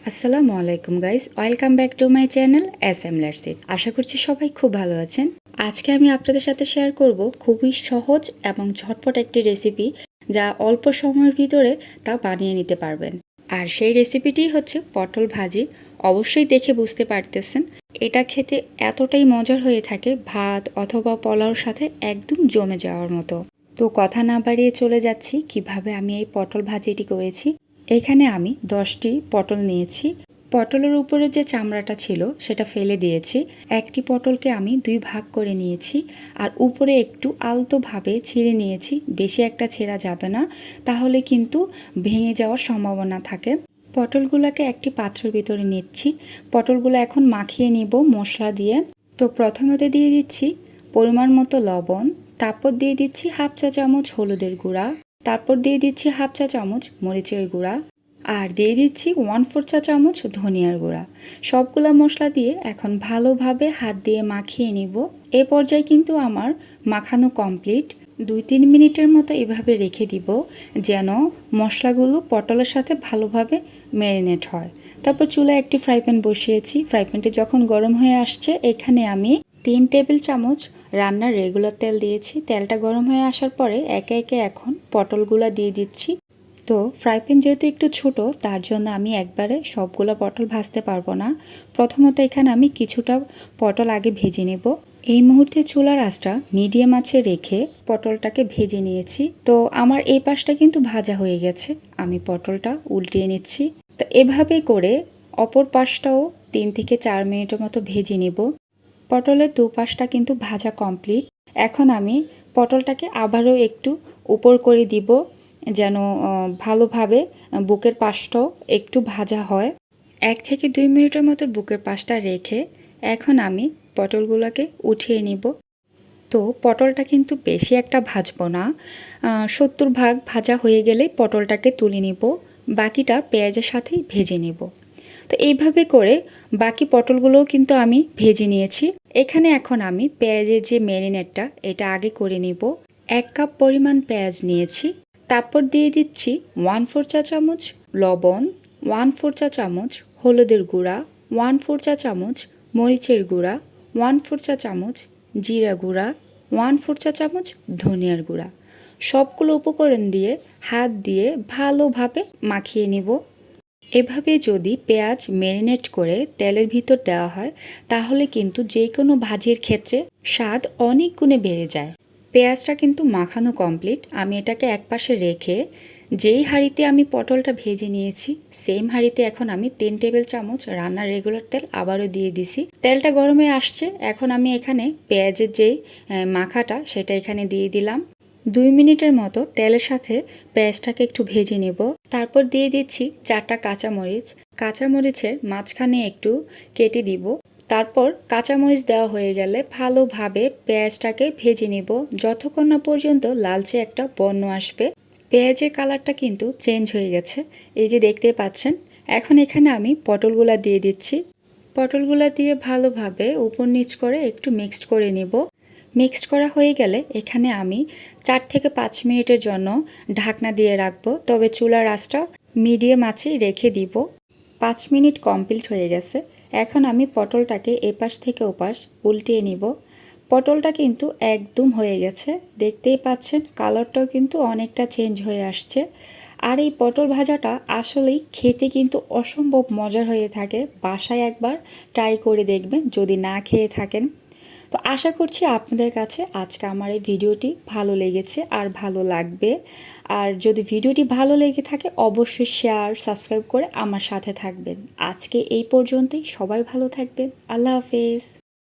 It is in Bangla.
আসসালামু আলাইকুম guys, welcome back to my channel SM let's eat. আশা করছি সবাই খুব ভালো আছেন। আজকে আমি আপনাদের সাথে শেয়ার করব খুবই সহজ এবং ঝটপট একটি রেসিপি, যা অল্প সময়ের ভিতরে তা বানিয়ে নিতে পারবেন। আর সেই রেসিপিটি হচ্ছে পটল ভাজি। অবশ্যই দেখে বুঝতে পারতেছেন, এটা খেতে এতটাই মজার হয়ে থাকে, ভাত অথবা পোলাওর সাথে একদম জমে যাওয়ার মতো। তো কথা না বাড়িয়ে চলে যাচ্ছি কিভাবে আমি এই পটল ভাজিটি করেছি। এখানে আমি 10টি পটল নিয়েছি। পটলের উপরে যে চামড়াটা ছিল সেটা ফেলে দিয়েছি। একটি পটলকে আমি 2 ভাগ করে নিয়েছি, আর উপরে একটু আলতোভাবে ছিঁড়ে নিয়েছি। বেশি একটা ছেঁড়া যাবে না, তাহলে কিন্তু ভেঙে যাওয়ার সম্ভাবনা থাকে। পটলগুলোকে একটি পাত্রের ভিতরে নিচ্ছি। পটলগুলো এখন মাখিয়ে নিব মশলা দিয়ে। তো প্রথমে দিয়ে দিচ্ছি পরিমাণ মতো লবণ, তারপর দিয়ে দিচ্ছি হাফ চা চামচ হলুদের গুঁড়া, তারপর দিয়ে দিচ্ছি হাফ চা চামচ মরিচের গুঁড়া, আর দিয়ে দিচ্ছি 1/4 চা চামচ ধনিয়ার গুঁড়া। সবগুলা মশলা দিয়ে এখন ভালোভাবে হাত দিয়ে মাখিয়ে নিব। এ পর্যায়ে কিন্তু আমার মাখানো কমপ্লিট। 2-3 মিনিটের মতো এভাবে রেখে দিব, যেন মশলাগুলো পটলের সাথে ভালোভাবে ম্যারিনেট হয়। তারপর চুলায় একটি ফ্রাই প্যান বসিয়েছি। ফ্রাই প্যানটি যখন গরম হয়ে আসছে, এখানে আমি 3 টেবিল চামচ রান্নার রেগুলার তেল দিয়েছি। তেলটা গরম হয়ে আসার পরে একে একে এখন পটলগুলো দিয়ে দিচ্ছি। তো ফ্রাই প্যান যেহেতু একটু ছোট, তার জন্য আমি একবারে সবগুলো পটল ভাজতে পারবো না। প্রথমত এখানে আমি কিছুটা পটল আগে ভেজে নেব। এই মুহূর্তে চুলার আঁচটা মিডিয়াম আঁচে রেখে পটলটাকে ভেজে নিয়েছি। তো আমার এই পাশটা কিন্তু ভাজা হয়ে গেছে, আমি পটলটা উল্টিয়ে নিচ্ছি। তো এভাবে করে অপর পাশটাও 3 থেকে 4 মিনিটের মতো ভেজে নেব। পটলের দুপাশটা কিন্তু ভাজা কমপ্লিট। এখন আমি পটলটাকে আবারও একটু উপর করে দিব, যেন ভালোভাবে বুকের পাশটাও একটু ভাজা হয়। 1 থেকে 2 মিনিটের মতো বুকের পাশটা রেখে এখন আমি পটলগুলোকে উঠিয়ে নিব। তো পটলটা কিন্তু বেশি একটা ভাজবো না, 70 ভাগ ভাজা হয়ে গেলেই পটলটাকে তুলে নিব। বাকিটা পেঁয়াজের সাথেই ভেজে নিব। তো এইভাবে করে বাকি পটলগুলোও কিন্তু আমি ভেজে নিয়েছি। এখানে এখন আমি পেঁয়াজের যে ম্যারিনেটটা এটা আগে করে নিব। 1 কাপ পরিমাণ পেঁয়াজ নিয়েছি। তারপর দিয়ে দিচ্ছি 1/4 চা চামচ লবণ, 1/4 চা চামচ হলুদের গুঁড়া, 1/4 চা চামচ মরিচের গুঁড়া, 1/4 চা চামচ জিরা গুঁড়া, 1/4 চা চামচ ধনিয়ার গুঁড়া। সবগুলো উপকরণ দিয়ে হাত দিয়ে ভালোভাবে মাখিয়ে নিব। এভাবে যদি পেঁয়াজ ম্যারিনেট করে তেলের ভিতর দেওয়া হয়, তাহলে কিন্তু যে কোনো ভাজির ক্ষেত্রে স্বাদ অনেক গুণে বেড়ে যায়। পেঁয়াজটা কিন্তু মাখানো কমপ্লিট। আমি এটাকে একপাশে রেখে যেই হাঁড়িতে আমি পটলটা ভেজে নিয়েছি, সেম হাঁড়িতে এখন আমি 3 টেবিল চামচ রান্নার রেগুলার তেল আবারও দিয়ে দিছি। তেলটা গরমে আসছে, এখন আমি এখানে পেঁয়াজের যেই মাখাটা সেটা এখানে দিয়ে দিলাম। 2 মিনিটের মতো তেলের সাথে পেঁয়াজটাকে একটু ভেজে নেব। তারপর দিয়ে দিচ্ছি 4টা কাঁচামরিচ। কাঁচামরিচের মাঝখানে একটু কেটে দিব। তারপর কাঁচামরিচ দেওয়া হয়ে গেলে ভালোভাবে পেঁয়াজটাকে ভেজে নেব, যতক্ষণ না পর্যন্ত লালচে একটা বর্ণ আসবে। পেঁয়াজের কালারটা কিন্তু চেঞ্জ হয়ে গেছে, এই যে দেখতে পাচ্ছেন। এখন এখানে আমি পটলগুলা দিয়ে দিচ্ছি। পটলগুলা দিয়ে ভালোভাবে উপর নিচ করে একটু মিক্সড করে নেব। মিক্সড করা হয়ে গেলে এখানে আমি 4 থেকে 5 মিনিটের জন্য ঢাকনা দিয়ে রাখবো, তবে চুলার আঁচটা মিডিয়াম আঁচে রেখে দিব। 5 মিনিট কমপ্লিট হয়ে গেছে। এখন আমি পটলটাকে এপাশ থেকে ওপাশ উল্টিয়ে নিব। পটলটা কিন্তু একদম হয়ে গেছে, দেখতেই পাচ্ছেন কালারটাও কিন্তু অনেকটা চেঞ্জ হয়ে আসছে। আর এই পটল ভাজাটা আসলেই খেতে কিন্তু অসম্ভব মজার হয়ে থাকে। বাসায় একবার ট্রাই করে দেখবেন যদি না খেয়ে থাকেন। তো আশা করছি আপনাদের কাছে আজকে আমার এই ভিডিওটি ভালো লেগেছে আর ভালো লাগবে। আর যদি ভিডিওটি ভালো লেগে থাকে অবশ্যই শেয়ার সাবস্ক্রাইব করে আমার সাথে থাকবেন। আজকে এই পর্যন্তই, সবাই ভালো থাকবেন। আল্লাহ হাফেজ।